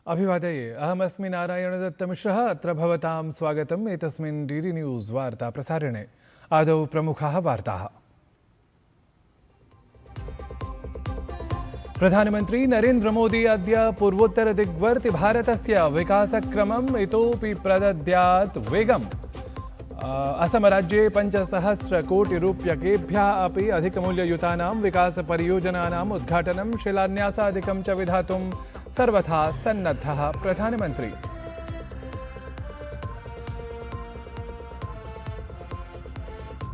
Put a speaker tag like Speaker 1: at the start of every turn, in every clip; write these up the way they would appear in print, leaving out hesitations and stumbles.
Speaker 1: अभिवादये अहमस्मि नारायणदत्तमिश्रः अत्र भवतां स्वागतम् एतस्मिन् डीडी न्यूज़ वार्ता प्रसारणे आदौ प्रमुखाः वार्ताः। प्रधानमन्त्री नरेन्द्र मोदी अद्य पूर्वोत्तरदिग्वर्ति भारतस्य विकासक्रमम् इतोपि प्रदद्यात् वेगम्। असमराज्ये 5,000 कोटिरूप्यकेभ्यः अपि अधिकमूल्ययुतानां विकासपरियोजनानाम् उद्घाटनं शिलान्यासादिकं च विधातुं सर्वथा सन्नद्धः प्रधानमन्त्री।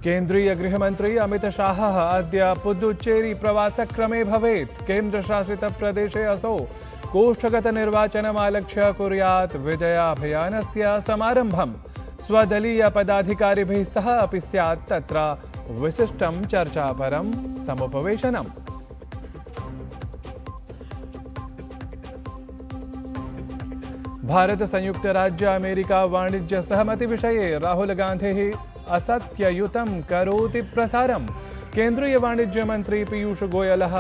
Speaker 1: केन्द्रीय गृहमन्त्री अमित शाहः अद्य पुदुच्चेरी प्रवासक्रमे भवेत्। केन्द्रशासितप्रदेशे असौ कोष्ठगतनिर्वाचनमालक्ष्य कुर्यात् विजयाभियानस्य समारम्भम्। स्वदलीयपदाधिकारिभिः सह अपि स्यात् तत्र विशिष्टं चर्चापरं समुपवेशनम्। भारत संयुक्त राज्य अमेरिका वाणिज्य सहमति विषये राहुल गान्धिः असत्ययुतं करोति प्रसारम्। केन्द्रीय वाणिज्य मंत्री पीयूष गोयलः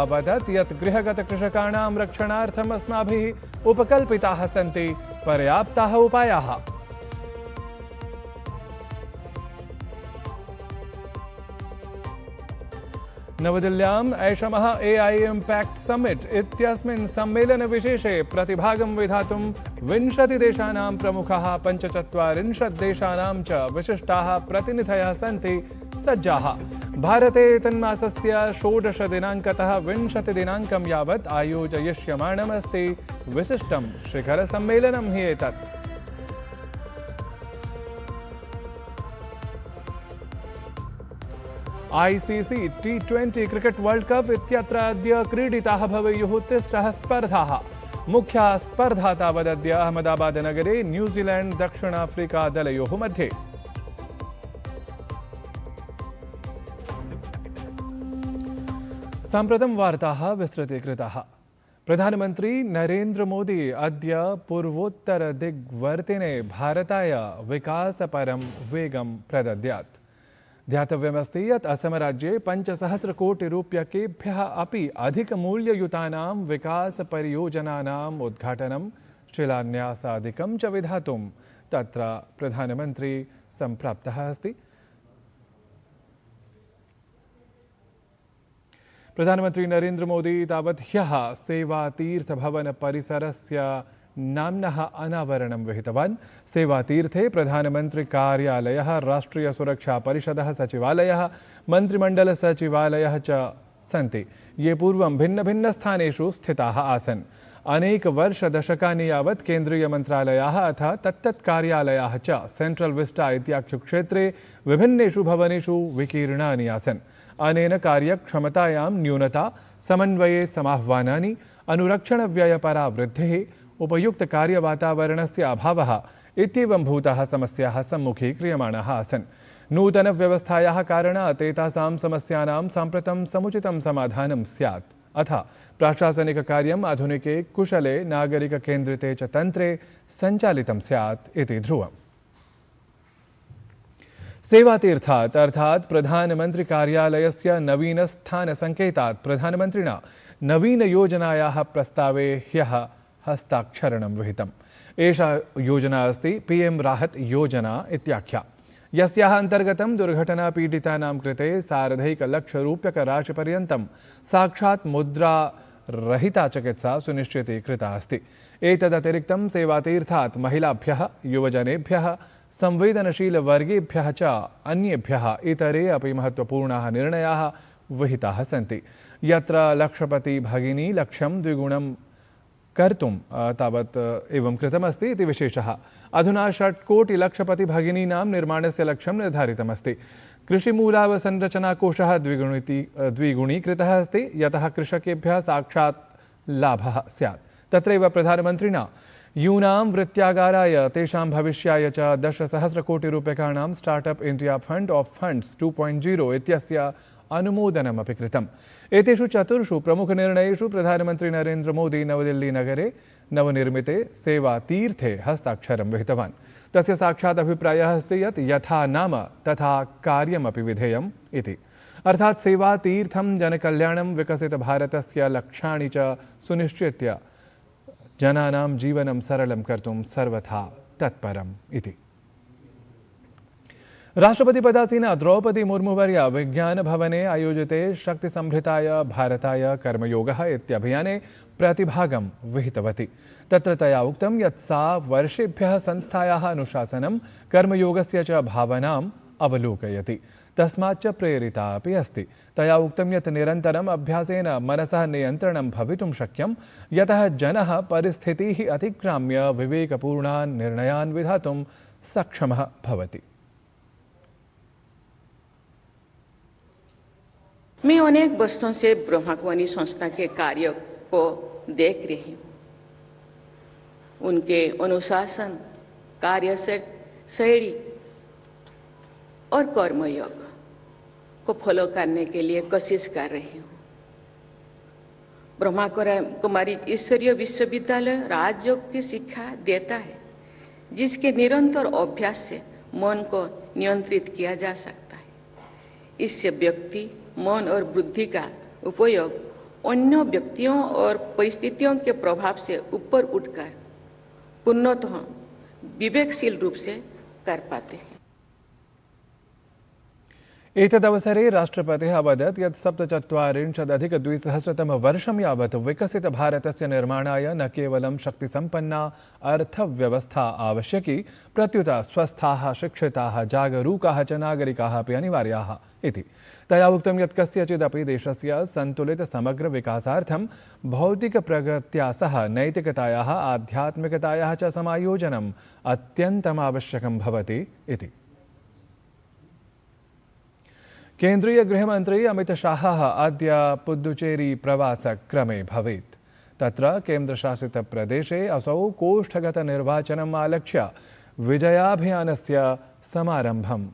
Speaker 1: अवदत् यत् गृहगतकृषकाणां रक्षणार्थम् अस्माभिः उपकल्पिताः सन्ति पर्याप्ताः उपायाः। नवदिल्ल्याम् ऐषमः AI इम्पैक्ट समिट इत्यस्मिन् सम्मेलनविशेषे प्रतिभागं विधातुं 20 देशानां प्रमुखाः 45 देशानां च विशिष्टाः प्रतिनिधयः सन्ति सज्जाः। भारते एतन्मासस्य 16 दिनाङ्कतः 20 दिनाङ्कं यावत् आयोजयिष्यमाणमस्ति विशिष्टं शिखरसम्मेलनं हि एतत्। ICC T20 cricket world cup इत्यत्र अद्य क्रीडिताः भवेयुः तिस्रः स्पर्धाः। मुख्या स्पर्धा तावदद्य अहमदाबाद नगरे न्यूजीलैंड दक्षिण अफ्रीका दलयोः मध्ये। साम्प्रतं वार्ताः विस्तृतीकृताः। प्रधानमन्त्री नरेन्द्र मोदी अद्य पूर्वोत्तरदिग्वर्तिने भारताय विकासपरं वेगं प्रदद्यात्। ध्यातव्यमस्ति यत् असमराज्ये 5,000 कोटिरूप्यकेभ्यः अपि अधिकमूल्ययुतानां विकासपरियोजनानाम् उद्घाटनं शिलान्यासादिकं च विधातुं तत्र प्रधानमन्त्री सम्प्राप्तः अस्ति। प्रधानमन्त्री नरेन्द्र मोदी तावत् ह्यः सेवातीर्थभवन परिसरस्य नाम्नः अनावरणं विहितवान्। सेवातीर्थे प्रधानमन्त्रिकार्यालयः, राष्ट्रियसुरक्षापरिषदः सचिवालयः, मन्त्रिमण्डलसचिवालयः च सन्ति, ये पूर्वं भिन्नभिन्नस्थानेषु स्थिताः आसन्। अनेकवर्षदशकानि यावत् केन्द्रीयमन्त्रालयाः अथ तत्तत्कार्यालयाः च सेण्ट्रल् विस्टा इत्याख्यक्षेत्रे विभिन्नेषु भवनेषु विकीर्णानि आसन्। अनेन कार्यक्षमतायां न्यूनता, समन्वये समाह्वानानि, अनुरक्षणव्ययपरावृद्धिः, उपयुक्तकार्यवातावरणस्य अभावः इत्येवं भूताः समस्याः सम्मुखीक्रियमाणाः आसन्। नूतनव्यवस्थायाः कारणात् एतासां समस्यानां साम्प्रतं समुचितं समाधानं स्यात् अथ प्रशासनिककार्यम् आधुनिके कुशले नागरिककेन्द्रिते च तन्त्रे सञ्चालितं स्यात् इति ध्रुवम्। सेवातीर्थात् अर्थात् प्रधानमन्त्रिकार्यालयस्य नवीनस्थानसङ्केतात् प्रधानमन्त्रिणा नवीनयोजनायाः प्रस्तावे ह्यः हस्ताक्षरणं विहितम्। एषा योजना अस्ति PM राहत योजना इत्याख्या, यस्याः अन्तर्गतं दुर्घटनापीडितानां कृते सार्धैकलक्षरूप्यकराशिपर्यन्तं साक्षात् मुद्रारहिता चिकित्सा सुनिश्चितीकृता अस्ति। एतदतिरिक्तं सेवातीर्थात् महिलाभ्यः, युवजनेभ्यः, संवेदनशीलवर्गेभ्यः च अन्येभ्यः इतरे अपि महत्त्वपूर्णाः निर्णयाः विहिताः सन्ति। यत्र लक्षपति भगिनी लक्ष्यं द्विगुणं कर्तुं तावत् एवं कृतमस्ति इति विशेषः। अधुना 6 कोटि लक्षपति भगिनीनां निर्माणस्य लक्ष्यं निर्धारितमस्ति। कृषिमूलावसंरचनाकोशः द्विगुणीकृतः अस्ति, यतः कृषकेभ्यः साक्षात् लाभः स्यात्। तत्रैव प्रधानमन्त्रिणा यूनां वृत्त्यागाराय तेषां भविष्याय च 10,000 कोटिरूप्यकाणां startup India fund of funds 2.0 इत्यस्य अनुमोदनमपि कृतम्। एतेषु 4 प्रमुखनिर्णयेषु प्रधानमन्त्री नरेन्द्र मोदी नवदिल्ली नगरे नवनिर्मिते सेवातीर्थे हस्ताक्षरं विहितवान्। तस्य साक्षात् अभिप्रायः अस्ति यत् यथा नाम तथा कार्यमपि विधेयम् इति। अर्थात् सेवातीर्थं जनकल्याणं विकसितभारतस्य लक्ष्याणि च सुनिश्चित्य जनानां जीवनं सरलं कर्तुं सर्वथा तत्परम् इति। राष्ट्रपतिपदासीना द्रौपदी मुर्मुवर्या विज्ञानभवने आयोजिते शक्तिसंभृताय भारताय कर्मयोगः इत्यभियाने प्रतिभागं विहितवती। तत्र तया उक्तं यत् सा वर्षेभ्यः संस्थायाः अनुशासनं कर्मयोगस्य च भावनाम् अवलोकयति, तस्माच्च प्रेरिता अपि अस्ति। तया उक्तं यत् निरन्तरम् अभ्यासेन मनसः नियन्त्रणं भवितुं शक्यं, यतः जनः परिस्थितिः अतिक्राम्य विवेकपूर्णान् निर्णयान् विधातुं सक्षमः भवति।
Speaker 2: मैं अनेक वर्षों से ब्रह्मकुमारी संस्था के कार्य को देख रही हूँ। उनके अनुशासन, कार्य शैली और कर्मयोग को फॉलो करने के लिए कोशिश कर रही हूँ। ब्रह्मकुमारी ईश्वरीय विश्वविद्यालय राजयोग की शिक्षा देता है, जिसके निरंतर अभ्यास से मन को नियंत्रित किया जा सकता है। इससे व्यक्ति मन और बुद्धि का उपयोग अन्य व्यक्तियों और परिस्थितियों के प्रभाव से ऊपर उठकर पूर्णतः विवेकशील रूप से कर पाते हैं।
Speaker 1: एतदवसरे राष्ट्रपतिः अवदत् यत् 47-अधिक-2000 यावत् विकसितभारतस्य निर्माणाय न केवलं शक्तिसम्पन्ना अर्थव्यवस्था आवश्यकी, प्रत्युत स्वस्थाः, शिक्षिताः, जागरूकाः च नागरिकाः अपि अनिवार्याः इति। तया उक्तं यत् कस्यचिदपि देशस्य सन्तुलितसमग्रविकासार्थं भौतिकप्रगत्या सह नैतिकतायाः, आध्यात्मिकतायाः च समायोजनम् अत्यन्तमावश्यकं भवति इति। केन्द्रीय गृहमन्त्री अमित शाहः अद्य पुदुचेरी प्रवासक्रमे भवेत्। तत्र केन्द्रशासितप्रदेशे असौ कोष्ठगतनिर्वाचनम् आलक्ष्य विजयाभियानस्य समारम्भं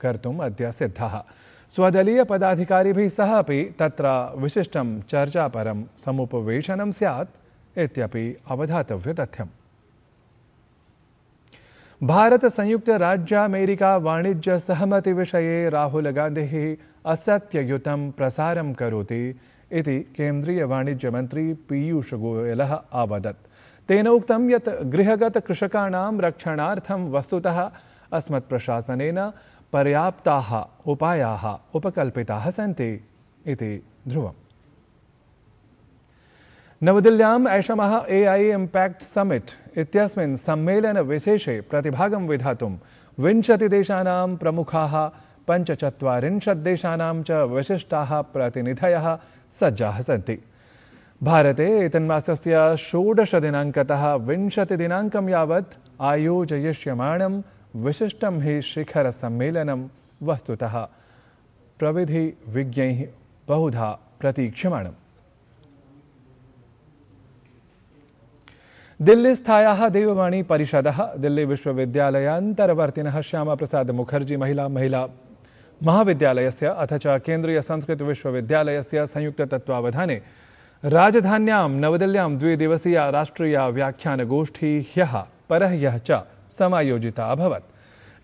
Speaker 1: कर्तुम् अद्य सिद्धः। स्वदलीयपदाधिकारिभिः सह अपि तत्र विशिष्टं चर्चापरं समुपवेशनं स्यात् इत्यपि अवधातव्यतथ्यम्। भारत संयुक्त राज्य अमेरिका वाणिज्य सहमति विषये राहुल गान्धिः असत्ययुतं प्रसारं करोति इति केन्द्रीय वाणिज्य मंत्री पीयूष गोयलः अवदत्। तेन उक्तं यत् गृहगत कृषकाणां रक्षणार्थं वस्तुतः अस्मत्प्रशासनेन पर्याप्ताः उपायाः उपकल्पिताः सन्ति इति ध्रुवम्। नवदिल्ल्याम् ऐषमः AI इम्पैक्ट समिट इत्यस्मिन् सम्मेलनविशेषे प्रतिभागं विधातुं 20 देशानां प्रमुखाः, 45 देशानां च विशिष्टाः प्रतिनिधयः सज्जाः सन्ति। भारते एतन्मासस्य 16 दिनाङ्कतः 20 दिनाङ्कं यावत् आयोजयिष्यमाणं विशिष्टं हि शिखरसम्मेलनं वस्तुतः प्रविधिविज्ञैः बहुधा प्रतीक्ष्यमाणम्। दिल्लीस्थायाः देववाणी परिषदः दिल्ली विश्वविद्यालयान्तर्वर्तिनः श्यामाप्रसाद मुखर्जी महिला महाविद्यालयस्य अथ च केन्द्रीय संस्कृत विश्वविद्यालयस्य संयुक्ततत्त्वावधाने राजधान्यां नवदिल्ल्यां 2 दिवसीया राष्ट्रीया व्याख्यानगोष्ठी ह्यः परह्यः च समायोजिता अभवत्,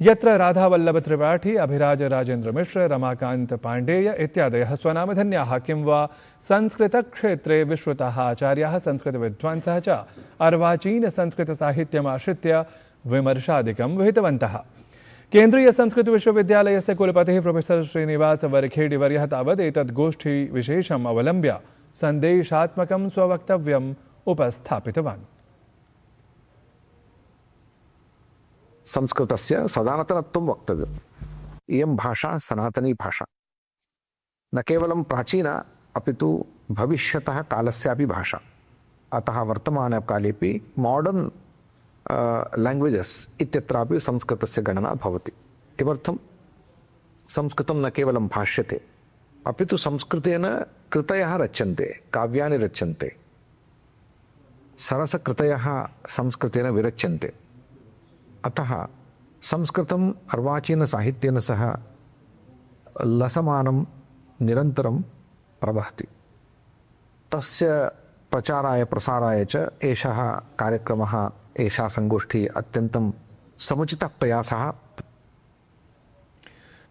Speaker 1: यत्र राधावल्लभ त्रिपाठी, अभिराज राजेन्द्र मिश्र, रमाकान्त पाण्डेय इत्यादयः स्वनामधन्याः किं वा संस्कृतक्षेत्रे विश्रुताः आचार्याः, संस्कृतविद्वांसः च अर्वाचीनसंस्कृतसाहित्यमाश्रित्य विमर्शादिकं विहितवन्तः। केन्द्रीय संस्कृत विश्वविद्यालयस्य कुलपतिः प्रोफेसर श्रीनिवास वरखेडिवर्यः तावत् एतद् गोष्ठी विशेषम् अवलम्ब्य सन्देशात्मकं स्ववक्तव्यम् उपस्थापितवान्।
Speaker 3: संस्कृतस्य सदानतनत्वं वक्तव्यम्। इयं भाषा सनातनी भाषा, न केवलं प्राचीना अपितु भविष्यतः कालस्यापि भाषा। अतः वर्तमानकालेपि मॉडर्न लैंग्वेजेस इत्यत्रापि संस्कृतस्य गणना भवति। किमर्थं? संस्कृतं न केवलं भाष्यते अपितु संस्कृतेन कृतयः रच्यन्ते, काव्यानि रच्यन्ते, सरसकृतयः संस्कृतेन विरच्यन्ते। अतः संस्कृतम् अर्वाचीनसाहित्येन सह लसमानं निरन्तरं प्रवहति। तस्य प्रचाराय प्रसाराय च एषः कार्यक्रमः, एषा संगोष्ठी अत्यन्तं समुचितः प्रयासः।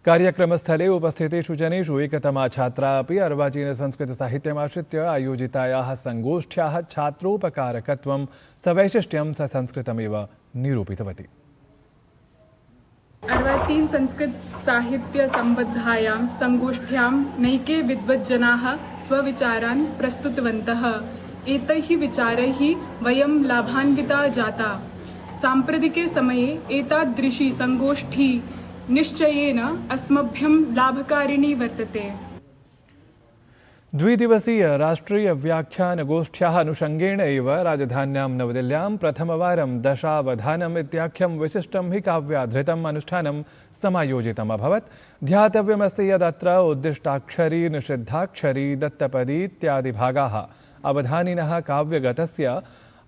Speaker 1: कार्यक्रमस्थले उपस्थितेषु जनेषु एकतमा छात्रा अपि अर्वाचीनसंस्कृतसाहित्यमाश्रित्य आयोजितायाः संगोष्ठ्याः छात्रोपकारकत्वं सवैशिष्ट्यं ससंस्कृतमेव निरूपितवती।
Speaker 4: अर्वाचीन संस्कृत साहित्य संबद्धायां संगोष्ठ्यां नैके विद्वज्जनाः स्वविचारान् प्रस्तुतवन्तः। एतैः विचारैः वयं लाभान्विता जाता। साम्प्रतिके समये एतादृशी संगोष्ठी निश्चयेन अस्मभ्यं लाभकारिणी वर्तते।
Speaker 1: द्विदिवसीय राष्ट्रीय व्याख्यानगोष्ठ्याः अनुषंगेण एव राजधान्यां नवदिल्ल्यां प्रथमवारं दशावधानम् इत्याख्यं विशिष्टं हि काव्याधृतम् अनुष्ठानं समायोजितम् अभवत्। ध्यातव्यमस्ति यदत्र उद्दिष्टाक्षरी, निषिद्धाक्षरी, दत्तपदी इत्यादिभागाः अवधानिनः काव्यगतस्य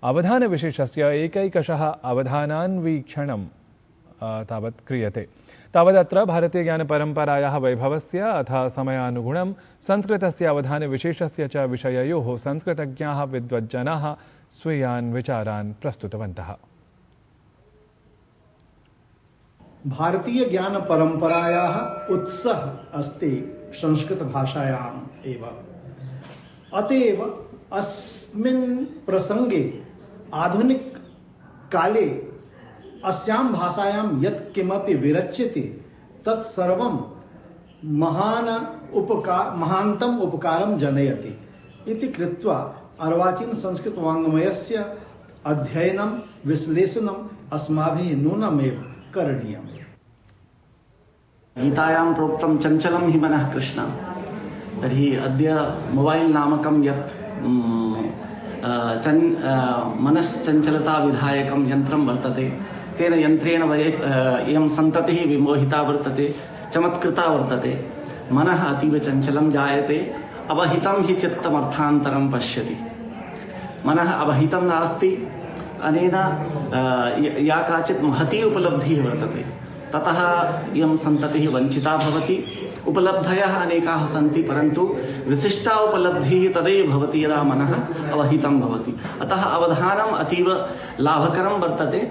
Speaker 1: अवधानविशेषस्य एकैकशः अवधानान्वीक्षणं तावत् क्रियते। तावदत्र भारतीयज्ञानपरम्परायाः वैभवस्य अथ समयानुगुणं संस्कृतस्य अवधानविशेषस्य च विषययोः संस्कृतज्ञाः विद्वज्जनाः स्वीयान् विचारान् प्रस्तुतवन्तः।
Speaker 5: भारतीय ज्ञान परंपरायाः उत्सः अस्ति संस्कृत भाषायाम् एव। अतएव अस्मिन् प्रसंगे आधुनिक काले अस्यां भाषायां यत् किमपि विरच्यते तत् सर्वं महान्तम् उपकारं जनयति इति कृत्वा अर्वाचीन संस्कृत वाङ्मयस्य अध्ययनं विश्लेषणम् अस्माभिः नूनमेव करणीयमेव।
Speaker 6: गीतायां प्रोक्तं चञ्चलं हि मनः कृष्ण। तर्हि अद्य मोबाइल नामकं यत् मनश्चञ्चलता विधायकं यन्त्रं वर्तते, तेन यन्त्रेण इयं सन्ततिः विमोहिता वर्तते, चमत्कृता वर्तते। मनः अतीव चञ्चलं जायते, अवहितं हि चित्तमर्थान्तरं पश्यति। मनः अवहितं नास्ति, अनेन या काचित् महती उपलब्धिः वर्तते ततः इयं सन्ततिः वञ्चिता भवति। उपलब्धयः अनेकाः सन्ति, परन्तु विशिष्टा उपलब्धिः तदैव भवति यदा मनः अवहितं भवति। अतः अवधानम् अतीव लाभकरं वर्तते।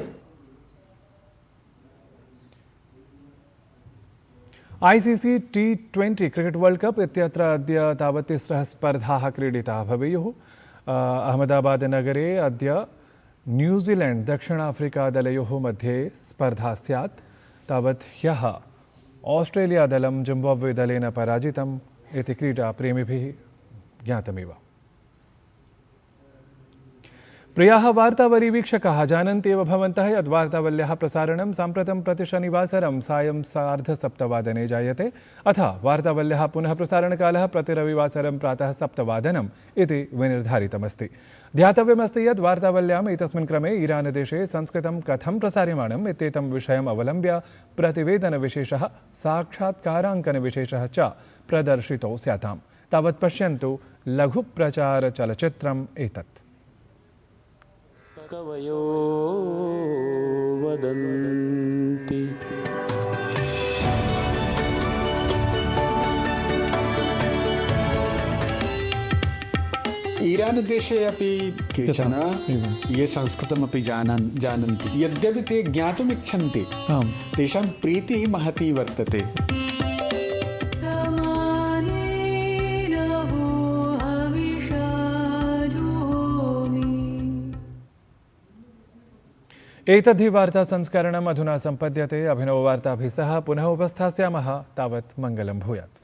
Speaker 1: ICC T20 cricket world cup इत्यत्र अद्य तावत् तिस्रः स्पर्धाः क्रीडिताः भवेयुः। अहमदाबाद नगरे अद्य न्यूजीलैंड दक्षिण अफ्रीका दलयोः मध्ये स्पर्धा स्यात्। तावत् ह्यः ऑस्ट्रेलिया दलं जिम्बाब्वे दलेन पराजितम् इति क्रीडाप्रेमिभिः ज्ञातमेव। प्रियाः वार्तावलीवीक्षकाः, जानन्त्येव भवन्तः यद् वार्तावल्याः प्रसारणं साम्प्रतं प्रति शनिवासरं सायं 6:30 जायते, अथ वार्तावल्याः पुनः प्रसारणकालः प्रति रविवासरं प्रातः 7 इति विनिर्धारितमस्ति। ध्यातव्यमस्ति यद् वार्तावल्याम् एतस्मिन् क्रमे ईरानदेशे संस्कृतं कथं प्रसार्यमाणम् इत्येतं विषयम् अवलम्ब्य प्रतिवेदनविशेषः, साक्षात्काराङ्कनविशेषः च प्रदर्शितो स्याताम्। तावत् पश्यन्तु लघुप्रचारचलच्चित्रम् एतत्।
Speaker 7: कवयो वदन्ति
Speaker 8: ईरान देशे अपि केचन ये संस्कृतमपि जानन्ति, यद्यपि ते ज्ञातुमिच्छन्ति, तेषां प्रीतिः महती वर्तते।
Speaker 1: एतद्धि वार्ता संस्करणम् अधुना सम्पद्यते। अभिनववार्ताभिः सह पुनः उपस्थास्यामः। तावत् मङ्गलं भूयात्।